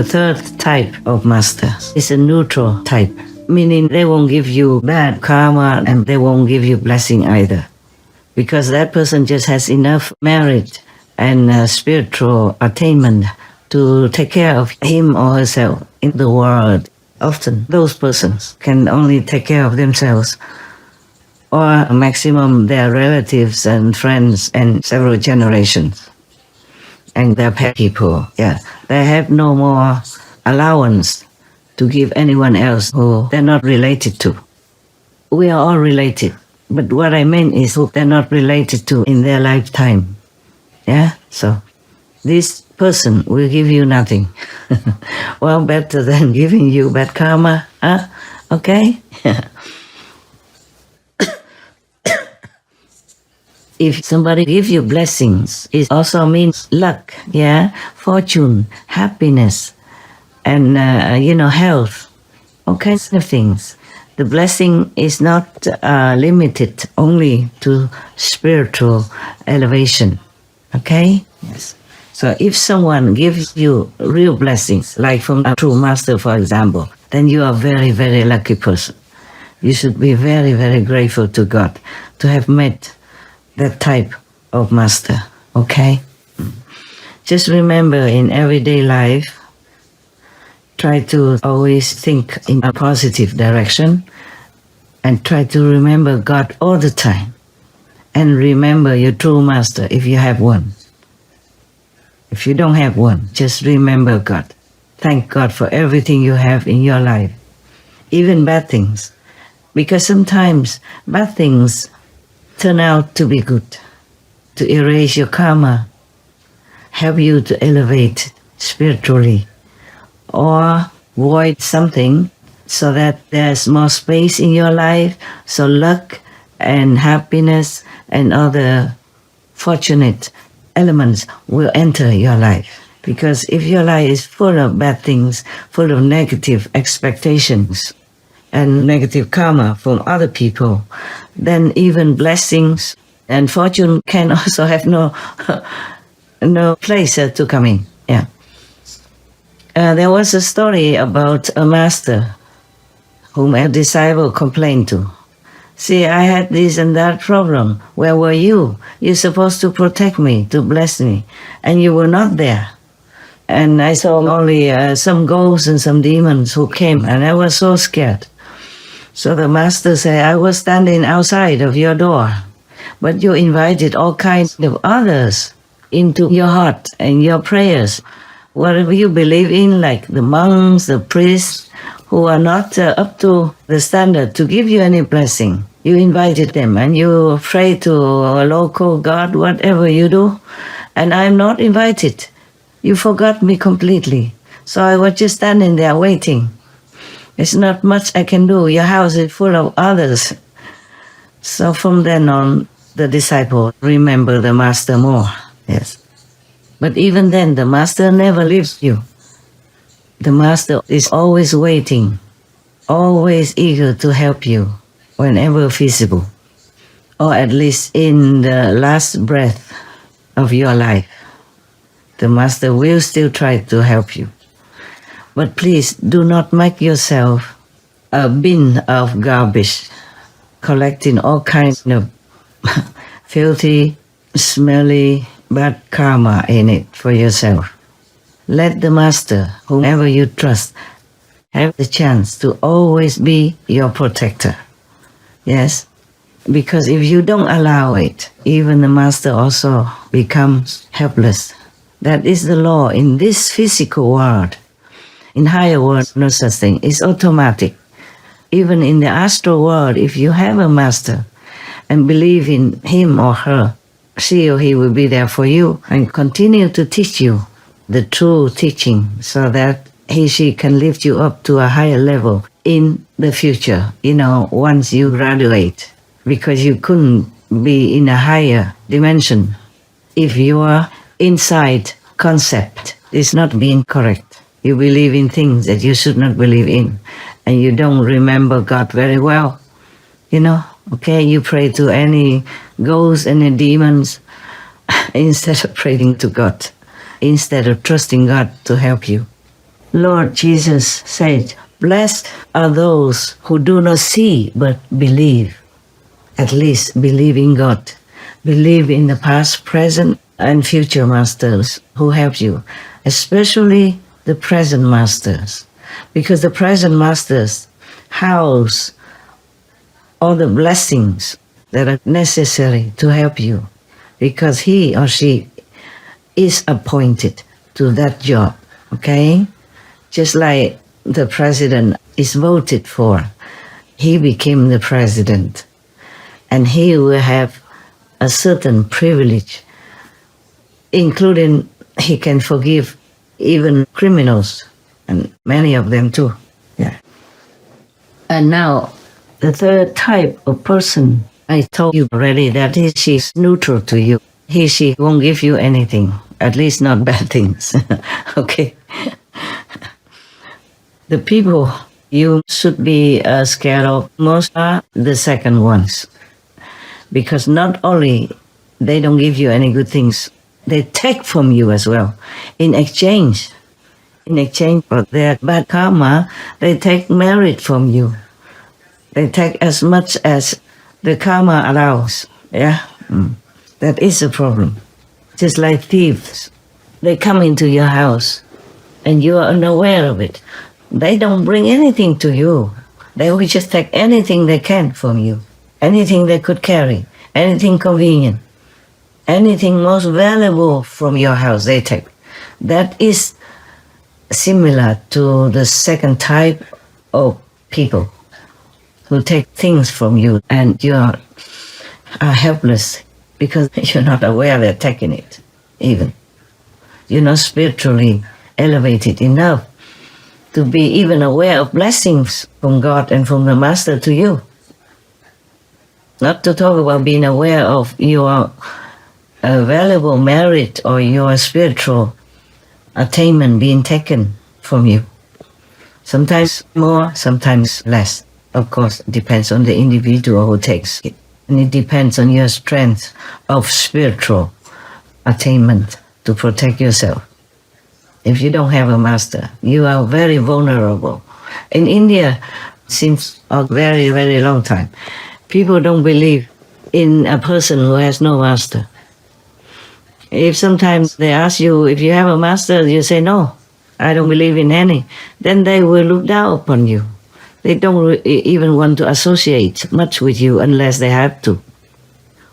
The third type of master is a neutral type, meaning they won't give you bad karma and they won't give you blessing either. Because that person just has enough merit and spiritual attainment to take care of him or herself in the world. Often those persons can only take care of themselves or maximum their relatives and friends and several generations. And their pet people, they have no more allowance to give anyone else who they're not related to. We are all related, but what I mean is who they're not related to in their lifetime. So this person will give you nothing. Well, better than giving you bad karma, okay? If somebody gives you blessings, it also means luck, fortune, happiness, and health, all kinds of things. The blessing is not limited only to spiritual elevation, okay? Yes. So if someone gives you real blessings, like from a true master, for example, then you are a very, very lucky person. You should be very, very grateful to God to have met that type of master, okay? Just remember, in everyday life, try to always think in a positive direction and try to remember God all the time. And remember your true master if you have one. If you don't have one, just remember God. Thank God for everything you have in your life, even bad things. Because sometimes bad things turn out to be good, to erase your karma, help you to elevate spiritually, or void something so that there's more space in your life, so luck and happiness and other fortunate elements will enter your life. Because if your life is full of bad things, full of negative expectations and negative karma from other people, then even blessings and fortune can also have no place to come in. There was a story about a master whom a disciple complained to. See, I had this and that problem. Where were you? You're supposed to protect me, to bless me, and you were not there. And I saw only some ghosts and some demons who came, and I was so scared. So the master said, I was standing outside of your door, but you invited all kinds of others into your heart and your prayers. Whatever you believe in, like the monks, the priests, who are not up to the standard to give you any blessing. You invited them and you pray to a local god, whatever you do, and I'm not invited. You forgot me completely. So I was just standing there waiting. There's not much I can do. Your house is full of others. So from then on, the disciple remembered the master more. Yes. But even then, the master never leaves you. The master is always waiting, always eager to help you whenever feasible, or at least in the last breath of your life. The master will still try to help you. But please do not make yourself a bin of garbage, collecting all kinds of filthy, smelly, bad karma in it for yourself. Let the master, whomever you trust, have the chance to always be your protector. Yes? Because if you don't allow it, even the master also becomes helpless. That is the law in this physical world. In higher world, no such thing. It's automatic. Even in the astral world, if you have a master and believe in him or her, she or he will be there for you and continue to teach you the true teaching so that she can lift you up to a higher level in the future, once you graduate. Because you couldn't be in a higher dimension if your inside concept is not being correct. You believe in things that you should not believe in, and you don't remember God very well. Okay, you pray to any ghosts and any demons instead of praying to God, instead of trusting God to help you. Lord Jesus said, "Blessed are those who do not see but believe." At least believe in God. Believe in the past, present, and future masters who help you, especially the present masters. Because the present masters house all the blessings that are necessary to help you, because he or she is appointed to that job, okay? Just like the president is voted for, he became the president, and he will have a certain privilege, including he can forgive even criminals, and many of them too. Yeah. And now, the third type of person, I told you already that she's neutral to you. She won't give you anything, at least not bad things. Okay. The people you should be scared of most are the second ones. Because not only they don't give you any good things, they take from you as well. In exchange for their bad karma, they take merit from you. They take as much as the karma allows. Yeah, that is a problem. Just like thieves, they come into your house and you are unaware of it. They don't bring anything to you. They will just take anything they can from you. Anything they could carry, anything convenient, anything most valuable from your house, they take. That is similar to the second type of people who take things from you and you are helpless because you're not aware they're taking it, even. You're not spiritually elevated enough to be even aware of blessings from God and from the Master to you. Not to talk about being aware of your valuable merit or your spiritual attainment being taken from you. Sometimes more, sometimes less. Of course, it depends on the individual who takes it. And it depends on your strength of spiritual attainment to protect yourself. If you don't have a master, you are very vulnerable. In India, since a very, very long time, people don't believe in a person who has no master. If sometimes they ask you if you have a master, you say, "No, I don't believe in any," then they will look down upon you. They don't even want to associate much with you unless they have to.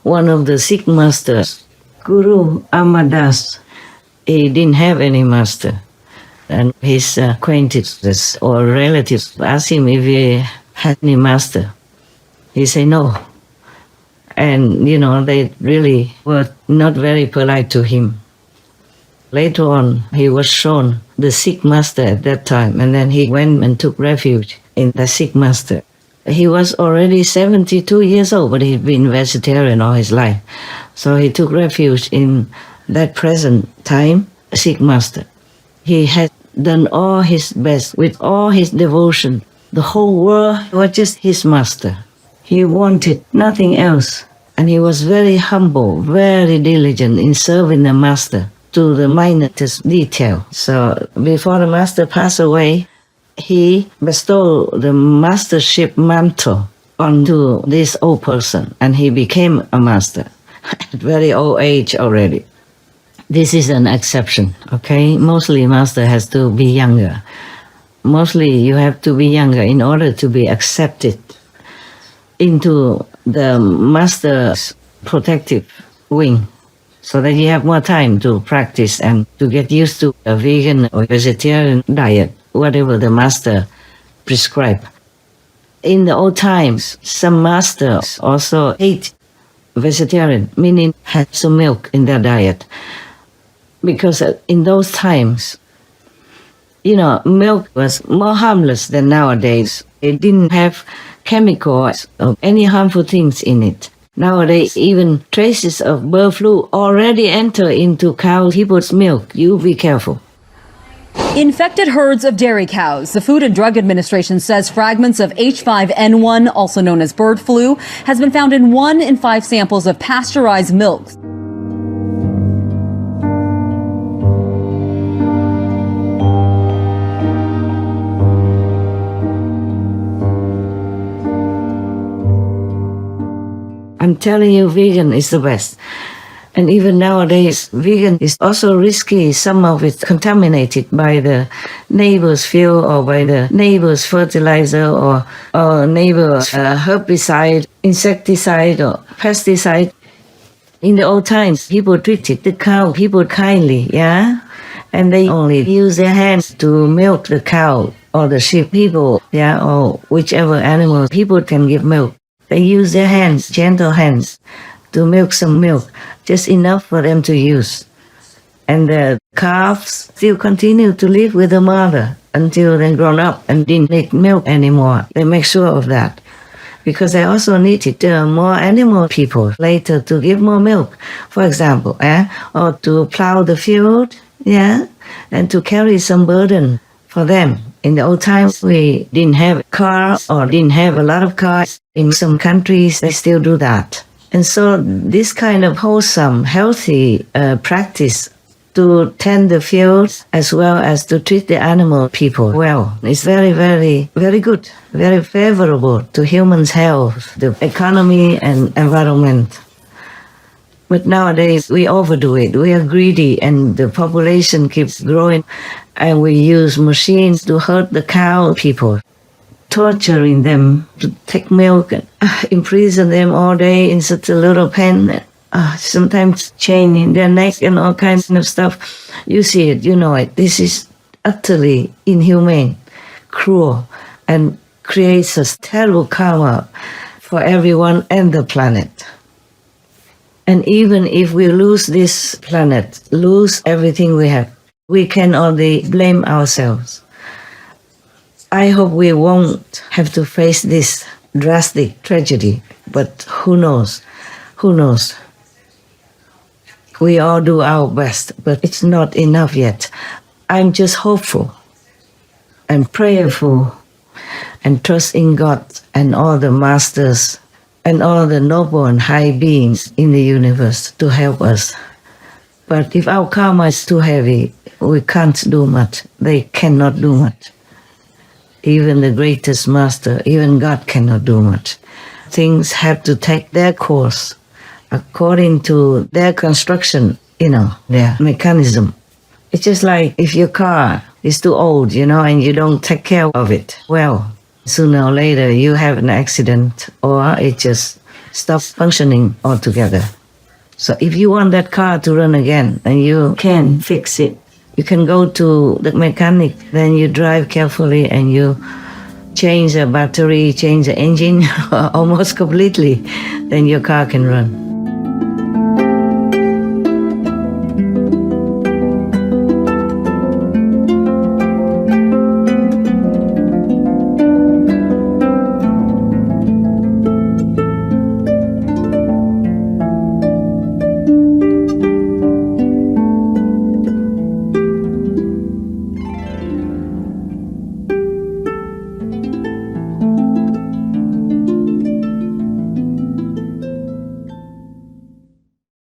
One of the Sikh masters, Guru Amadas, he didn't have any master. And his acquaintances or relatives asked him if he had any master. He said no. And, they really were not very polite to him. Later on, he was shown the Sikh master at that time, and then he went and took refuge in the Sikh master. He was already 72 years old, but he'd been vegetarian all his life. So he took refuge in that present time Sikh master. He had done all his best with all his devotion. The whole world was just his master. He wanted nothing else. And he was very humble, very diligent in serving the master to the minutest detail. So before the master passed away, he bestowed the mastership mantle onto this old person, and he became a master at very old age already. This is an exception, okay? Mostly master has to be younger. Mostly you have to be younger in order to be accepted into the master's protective wing, so that you have more time to practice and to get used to a vegan or vegetarian diet, whatever the master prescribed. In the old times, some masters also ate vegetarian, meaning had some milk in their diet. Because in those times, milk was more harmless than nowadays. It didn't have chemicals or any harmful things in it. Nowadays, even traces of bird flu already enter into people's milk. You be careful. Infected herds of dairy cows. The Food and Drug Administration says fragments of H5N1, also known as bird flu, has been found in 1 in 5 samples of pasteurized milk. I'm telling you, vegan is the best. And even nowadays, vegan is also risky. Some of it contaminated by the neighbor's fuel or by the neighbor's fertilizer or neighbor's herbicide, insecticide or pesticide. In the old times, people treated the cow, people kindly, yeah? And they only use their hands to milk the cow or the sheep, people, yeah, or whichever animal people can give milk. They use their hands, gentle hands, to milk some milk, just enough for them to use. And the calves still continue to live with the mother until they're grown up and didn't need milk anymore. They make sure of that. Because they also needed more animal people later to give more milk, for example, or to plow the field, yeah, and to carry some burden for them. In the old times, we didn't have a car or didn't have a lot of cars. In some countries, they still do that. And so this kind of wholesome, healthy practice to tend the fields as well as to treat the animal people well is very, very, very good, very favorable to humans' health, the economy and environment. But nowadays we overdo it. We are greedy and the population keeps growing and we use machines to hurt the cow people, torturing them to take milk and imprison them all day in such a little pen. Sometimes chaining their neck and all kinds of stuff. You see it, you know it. This is utterly inhumane, cruel, and creates a terrible karma for everyone and the planet. And even if we lose this planet, lose everything we have, we can only blame ourselves. I hope we won't have to face this drastic tragedy, but who knows? Who knows? We all do our best, but it's not enough yet. I'm just hopeful and prayerful and trust in God and all the masters and all the noble and high beings in the universe to help us. But if our karma is too heavy, we can't do much. They cannot do much. Even the greatest master, even God cannot do much. Things have to take their course according to their construction, their mechanism. It's just like if your car is too old, and you don't take care of it well, sooner or later you have an accident or it just stops functioning altogether. So if you want that car to run again and you can fix it, you can go to the mechanic, then you drive carefully and you change the battery, change the engine almost completely, then your car can run.